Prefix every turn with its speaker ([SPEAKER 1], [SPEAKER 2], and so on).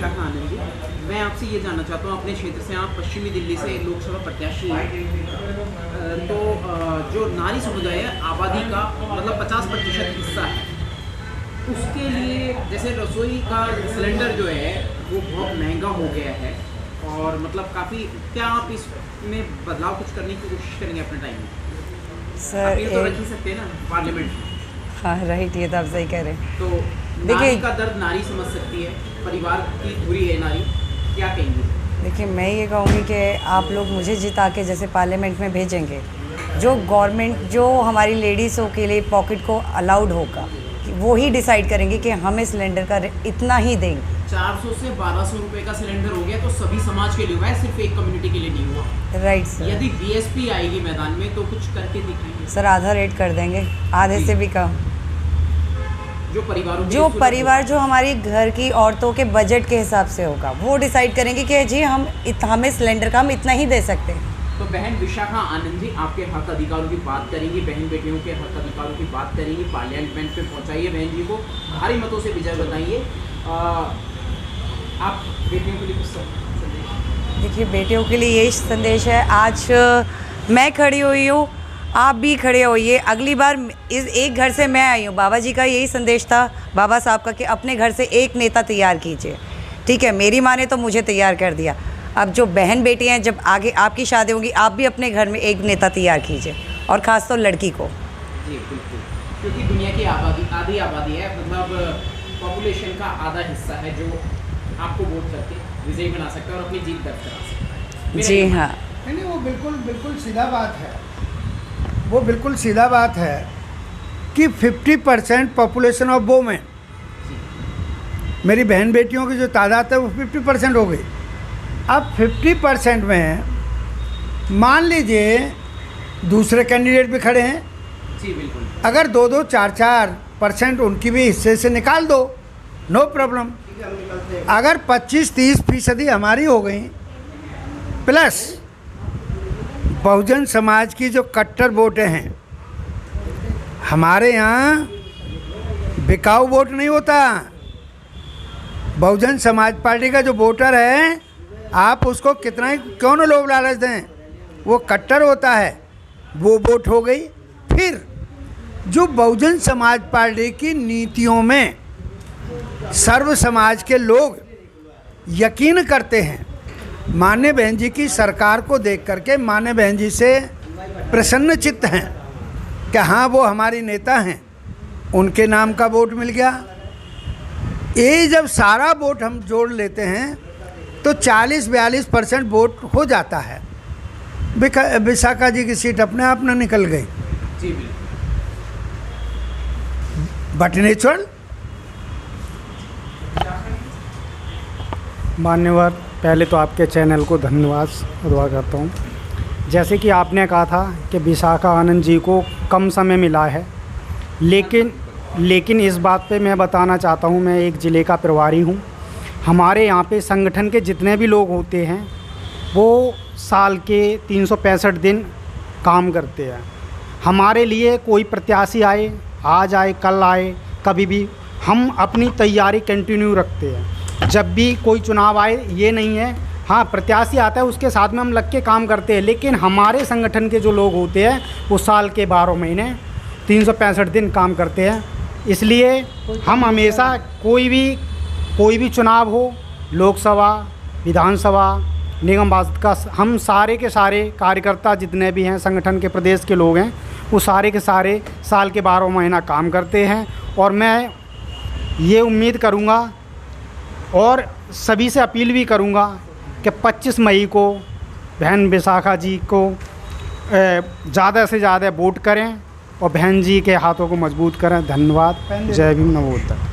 [SPEAKER 1] विशाखा आनंद जी, मैं आपसे ये जानना चाहता हूँ, अपने क्षेत्र से आप पश्चिमी दिल्ली से लोकसभा प्रत्याशी हैं, तो जो नारी समुदाय है आबादी का मतलब 50% हिस्सा है, उसके लिए जैसे रसोई का सिलेंडर जो है वो बहुत महंगा हो गया है और मतलब काफ़ी, क्या आप इसमें बदलाव कुछ करने की कोशिश करेंगे अपने टाइम में?
[SPEAKER 2] सर
[SPEAKER 1] ये तो रख ही सकते हैं ना पार्लियामेंट में।
[SPEAKER 2] हाँ राइट, ये तो आप सही कह रहे हैं।
[SPEAKER 1] तो नारी का दर्द नारी समझ सकती है, परिवार की धुरी है नारी, क्या कहेंगे?
[SPEAKER 2] देखिए, मैं ये कहूँगी कि आप लोग मुझे जिता के जैसे पार्लियामेंट में भेजेंगे, जो गवर्नमेंट जो हमारी लेडीज़ों के लिए पॉकेट को अलाउड होगा वो ही डिसाइड करेंगे कि हमें सिलेंडर का इतना ही देंगे।
[SPEAKER 1] 400 से 1200 रुपए का सिलेंडर हो गया तो सभी समाज के लिए हुआ है, सिर्फ एक कम्युनिटी के लिए नहीं हुआ।
[SPEAKER 2] Right sir.
[SPEAKER 1] यदि बीएसपी आएगी मैदान में तो कुछ करके दिखाएंगे
[SPEAKER 2] सर, आधा रेट कर देंगे, आधे से भी कम। जो परिवार जो हमारी घर की औरतों के बजट के हिसाब से होगा वो डिसाइड करेंगे कि जी हमें सिलेंडर का हम इतना ही दे सकते हैं।
[SPEAKER 1] तो बहन विशाखा आनंद जी, आपके हक अधिकारों की बात करेंगी, बहन बेटियों के हक अधिकारों की बात करेंगी, पार्लियामेंट पे पहुंचाइए बहन जी को, भारी मतों से विजय बताइए। आप बेटियों के लिए कुछ संदेश?
[SPEAKER 2] देखिए, बेटियों के लिए यही संदेश है, आज मैं खड़ी हुई हूँ, आप भी खड़े होइए। अगली बार इस एक घर से मैं आई हूँ, बाबा जी का यही संदेश था बाबा साहब का कि अपने घर से एक नेता तैयार कीजिए। ठीक है, मेरी माँ ने तो मुझे तैयार कर दिया, अब जो बहन बेटी हैं, जब आगे आपकी शादी होगी आप भी अपने घर में एक नेता तैयार कीजिए, और ख़ास तो लड़की को।
[SPEAKER 1] जी बिल्कुल, क्योंकि दुनिया की आधी आबादी है, मतलब पॉपुलेशन का आधा हिस्सा है जो आपको वोट करके विजयी बना सकता है और अपनी जीत दर्ज करा सकता है।
[SPEAKER 2] जी हाँ,
[SPEAKER 3] नहीं, वो बिल्कुल सीधा बात है, वो बिल्कुल सीधा बात है कि 50% पॉपुलेशन ऑफ वोमेन, मेरी बहन बेटियों की जो तादाद है वो 50% हो गई। अब 50% में मान लीजिए दूसरे कैंडिडेट भी खड़े हैं,
[SPEAKER 1] जी बिल्कुल,
[SPEAKER 3] अगर 2-2, 4-4% उनकी भी हिस्से से निकाल दो, नो प्रॉब्लम। अगर 25-30% हमारी हो गई, प्लस बहुजन समाज की जो कट्टर वोटें हैं, हमारे यहाँ बिकाऊ वोट नहीं होता। बहुजन समाज पार्टी का जो वोटर है, आप उसको कितना ही क्यों न लोभ लालच दें, वो कट्टर होता है, वो वोट हो गई। फिर जो बहुजन समाज पार्टी की नीतियों में सर्व समाज के लोग यकीन करते हैं, मान्य बहन जी की सरकार को देख करके मान्य बहन जी से प्रसन्न चित्त हैं कि हाँ वो हमारी नेता हैं, उनके नाम का वोट मिल गया। ये जब सारा वोट हम जोड़ लेते हैं तो 40-42% वोट हो जाता है। विशाखा जी की सीट अपने आप न निकल गई।
[SPEAKER 1] जी बिल्कुल,
[SPEAKER 3] बट नेचुरल।
[SPEAKER 4] मान्यवर, पहले तो आपके चैनल को धन्यवाद अदा करता हूँ। जैसे कि आपने कहा था कि विशाखा आनंद जी को कम समय मिला है, लेकिन इस बात पे मैं बताना चाहता हूँ, मैं एक ज़िले का प्रभारी हूँ। हमारे यहाँ पे संगठन के जितने भी लोग होते हैं वो साल के 365 दिन काम करते हैं। हमारे लिए कोई प्रत्याशी आए, आज आए कल आए, कभी भी हम अपनी तैयारी कंटिन्यू रखते हैं। जब भी कोई चुनाव आए, ये नहीं है हाँ प्रत्याशी आता है उसके साथ में हम लग के काम करते हैं, लेकिन हमारे संगठन के जो लोग होते हैं वो साल के 12 महीने 365 दिन काम करते हैं। इसलिए हम हमेशा कोई भी चुनाव हो, लोकसभा, विधानसभा, निगम पार्षद का, हम सारे के सारे कार्यकर्ता जितने भी हैं संगठन के प्रदेश के लोग हैं वो सारे के सारे साल के 12 महीना काम करते हैं। और मैं ये उम्मीद करूँगा और सभी से अपील भी करूँगा कि 25 मई को बहन विशाखा जी को ज़्यादा से ज़्यादा वोट करें और बहन जी के हाथों को मजबूत करें। धन्यवाद। जय भीम, नमो बुद्धाय।